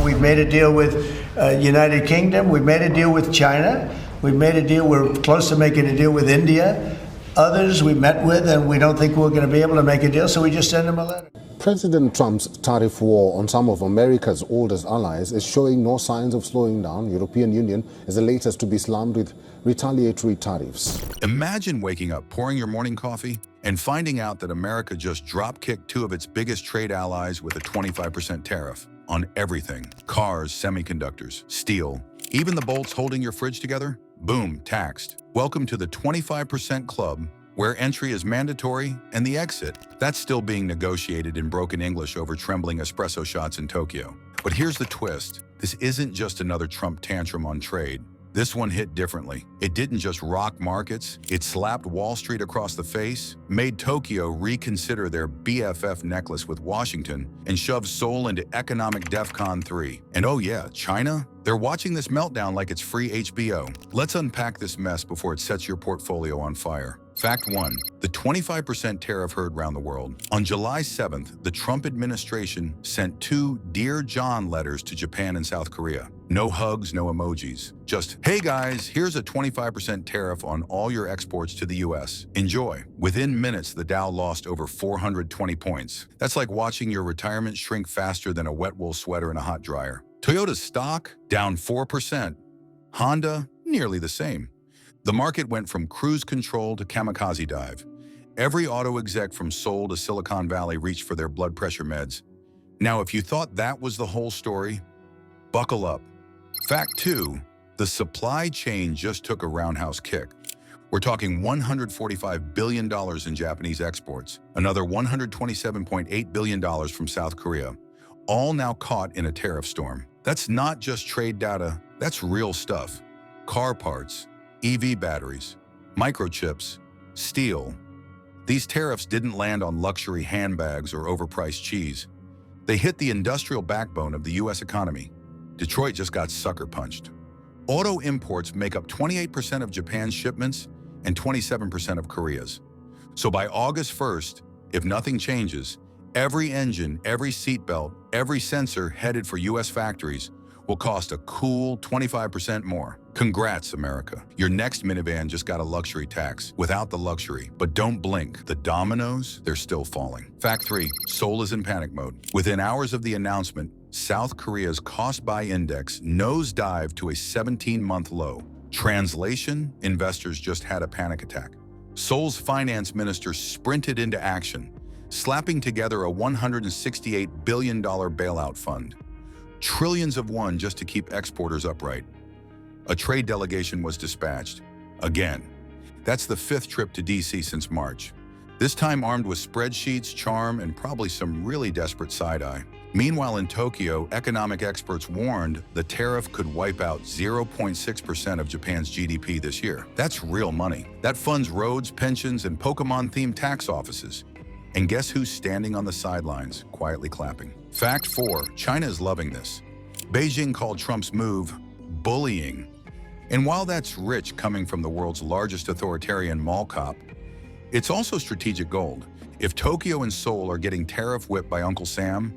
we've made a deal with United Kingdom. We've made a deal with China. We've made a deal. We're close to making a deal with India. Others we met with, and we don't think we're going to be able to make a deal, so we just send them a letter. President Trump's tariff war on some of America's oldest allies is showing no signs of slowing down. European Union is the latest to be slammed with retaliatory tariffs. Imagine waking up, pouring your morning coffee, and finding out that America just drop-kicked two of its biggest trade allies with a 25% tariff on everything. Cars, semiconductors, steel, even the bolts holding your fridge together. Boom, taxed. Welcome to the 25% club, where entry is mandatory and the exit, that's still being negotiated in broken English over trembling espresso shots in Tokyo. But here's the twist. This isn't just another Trump tantrum on trade. This one hit differently. It didn't just rock markets, it slapped Wall Street across the face, made Tokyo reconsider their BFF necklace with Washington, and shoved Seoul into economic DEFCON 3. And oh yeah, China? They're watching this meltdown like it's free HBO. Let's unpack this mess before it sets your portfolio on fire. Fact 1. The 25% tariff heard around the world. On July 7th, the Trump administration sent 2 Dear John letters to Japan and South Korea. No hugs, no emojis. Just, hey guys, here's a 25% tariff on all your exports to the US. Enjoy. Within minutes, the Dow lost over 420 points. That's like watching your retirement shrink faster than a wet wool sweater in a hot dryer. Toyota's stock, down 4%. Honda, nearly the same. The market went from cruise control to kamikaze dive. Every auto exec from Seoul to Silicon Valley reached for their blood pressure meds. Now, if you thought that was the whole story, buckle up. Fact 2, the supply chain just took a roundhouse kick. We're talking $145 billion in Japanese exports, another $127.8 billion from South Korea, all now caught in a tariff storm. That's not just trade data, that's real stuff. Car parts, EV batteries, microchips, steel. These tariffs didn't land on luxury handbags or overpriced cheese. They hit the industrial backbone of the US economy. Detroit just got sucker punched. Auto imports make up 28% of Japan's shipments and 27% of Korea's. So by August 1st, if nothing changes, every engine, every seatbelt, every sensor headed for US factories will cost a cool 25% more. Congrats, America. Your next minivan just got a luxury tax without the luxury. But don't blink. The dominoes, they're still falling. Fact 3, Seoul is in panic mode. Within hours of the announcement, South Korea's cost-buy index nosedived to a 17-month low. Translation, investors just had a panic attack. Seoul's finance minister sprinted into action, slapping together a $168 billion bailout fund. Trillions of won just to keep exporters upright. A trade delegation was dispatched. Again. That's the 5th trip to DC since March. This time armed with spreadsheets, charm, and probably some really desperate side-eye. Meanwhile in Tokyo, economic experts warned the tariff could wipe out 0.6% of Japan's GDP this year. That's real money. That funds roads, pensions, and Pokemon-themed tax offices. And guess who's standing on the sidelines, quietly clapping? Fact 4, China is loving this. Beijing called Trump's move bullying. And while that's rich coming from the world's largest authoritarian mall cop, it's also strategic gold. If Tokyo and Seoul are getting tariff whipped by Uncle Sam,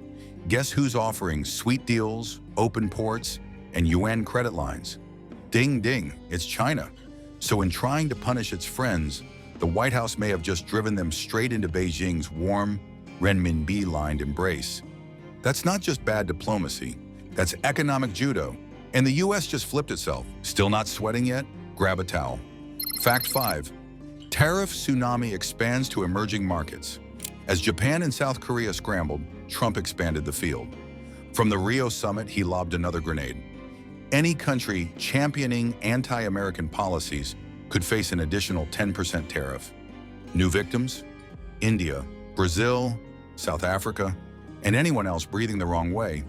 guess who's offering sweet deals, open ports, and yuan credit lines? Ding ding, it's China. So in trying to punish its friends, the White House may have just driven them straight into Beijing's warm, renminbi-lined embrace. That's not just bad diplomacy, that's economic judo. And the US just flipped itself. Still not sweating yet? Grab a towel. Fact 5, tariff tsunami expands to emerging markets. As Japan and South Korea scrambled, Trump expanded the field. From the Rio summit, he lobbed another grenade. Any country championing anti-American policies could face an additional 10% tariff. New victims? India, Brazil, South Africa, and anyone else breathing the wrong way.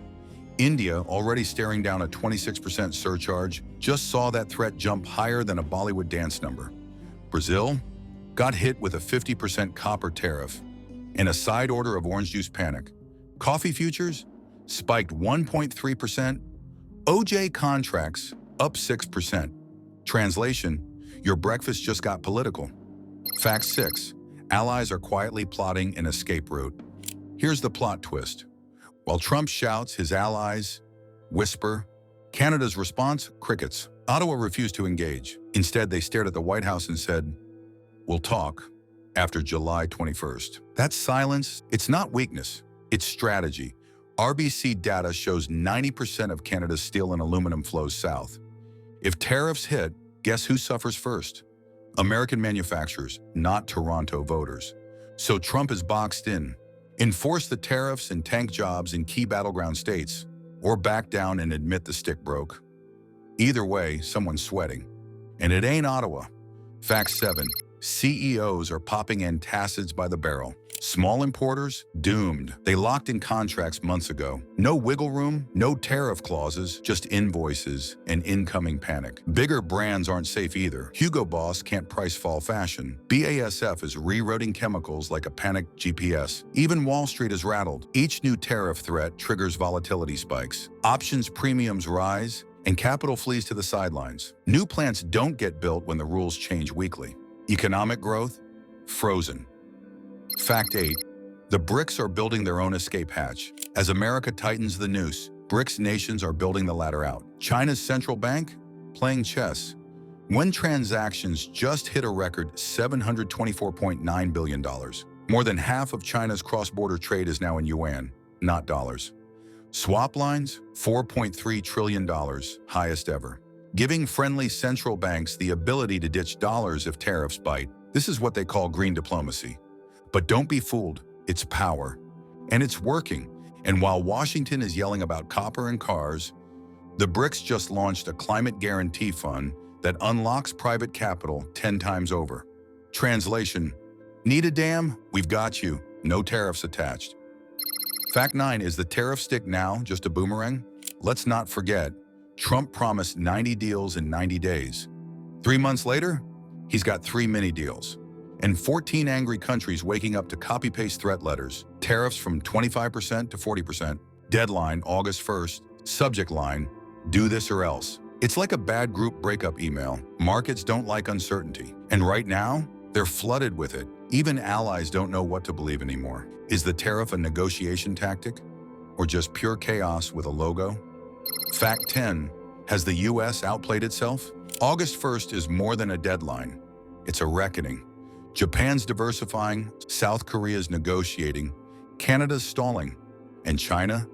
India, already staring down a 26% surcharge, just saw that threat jump higher than a Bollywood dance number. Brazil got hit with a 50% copper tariff and a side order of orange juice panic. Coffee futures spiked 1.3%. OJ contracts up 6%. Translation, your breakfast just got political. Fact 6, allies are quietly plotting an escape route. Here's the plot twist. While Trump shouts his allies whisper. Canada's response? Crickets. Ottawa refused to engage. Instead, they stared at the White House and said, "We'll talk after July 21st. That silence, it's not weakness, it's strategy. RBC data shows 90% of Canada's steel and aluminum flows south. If tariffs hit, guess who suffers first? American manufacturers, not Toronto voters. So Trump is boxed in. Enforce the tariffs and tank jobs in key battleground states, or back down and admit the stick broke. Either way, someone's sweating. And it ain't Ottawa. Fact 7. CEOs are popping antacids by the barrel. Small importers, doomed. They locked in contracts months ago. No wiggle room, no tariff clauses, just invoices and incoming panic. Bigger brands aren't safe either. Hugo Boss can't price fall fashion. BASF is rerouting chemicals like a panicked GPS. Even Wall Street is rattled. Each new tariff threat triggers volatility spikes. Options premiums rise, and capital flees to the sidelines. New plants don't get built when the rules change weekly. Economic growth? Frozen. Fact 8. The BRICS are building their own escape hatch. As America tightens the noose, BRICS nations are building the ladder out. China's central bank? Playing chess. When transactions just hit a record $724.9 billion. More than half of China's cross-border trade is now in yuan, not dollars. Swap lines? $4.3 trillion, highest ever. Giving friendly central banks the ability to ditch dollars if tariffs bite. This is what they call green diplomacy. But don't be fooled, it's power. And it's working. And while Washington is yelling about copper and cars, the BRICS just launched a climate guarantee fund that unlocks private capital 10 times over. Translation: need a dam? We've got you. No tariffs attached. Fact 9. Is the tariff stick now just a boomerang? Let's not forget, Trump promised 90 deals in 90 days. 3 months later, he's got 3 mini deals. And 14 angry countries waking up to copy-paste threat letters. Tariffs from 25% to 40%. Deadline August 1st. Subject line, do this or else. It's like a bad group breakup email. Markets don't like uncertainty. And right now, they're flooded with it. Even allies don't know what to believe anymore. Is the tariff a negotiation tactic? Or just pure chaos with a logo? Fact 10. Has the US outplayed itself? August 1st is more than a deadline. It's a reckoning. Japan's diversifying, South Korea's negotiating, Canada's stalling, and China?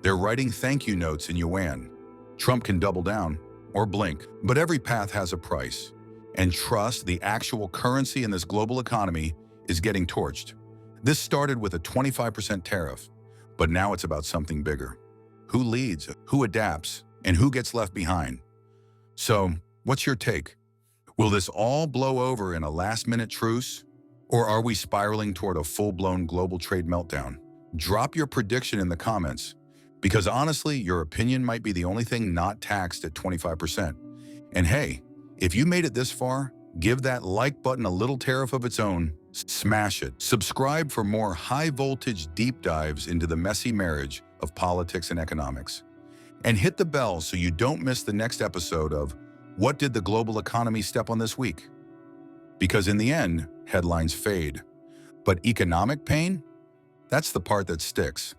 They're writing thank you notes in yuan. Trump can double down or blink, but every path has a price. And trust, the actual currency in this global economy, is getting torched. This started with a 25% tariff, but now it's about something bigger. Who leads, who adapts, and who gets left behind? So, what's your take? Will this all blow over in a last-minute truce? Or are we spiraling toward a full-blown global trade meltdown? Drop your prediction in the comments, because honestly, your opinion might be the only thing not taxed at 25%. And hey, if you made it this far, give that like button a little tariff of its own. Smash it. Subscribe for more high-voltage deep dives into the messy marriage of politics and economics. And hit the bell so you don't miss the next episode of What Did the Global Economy Step on This Week? Because in the end, headlines fade. But economic pain? That's the part that sticks.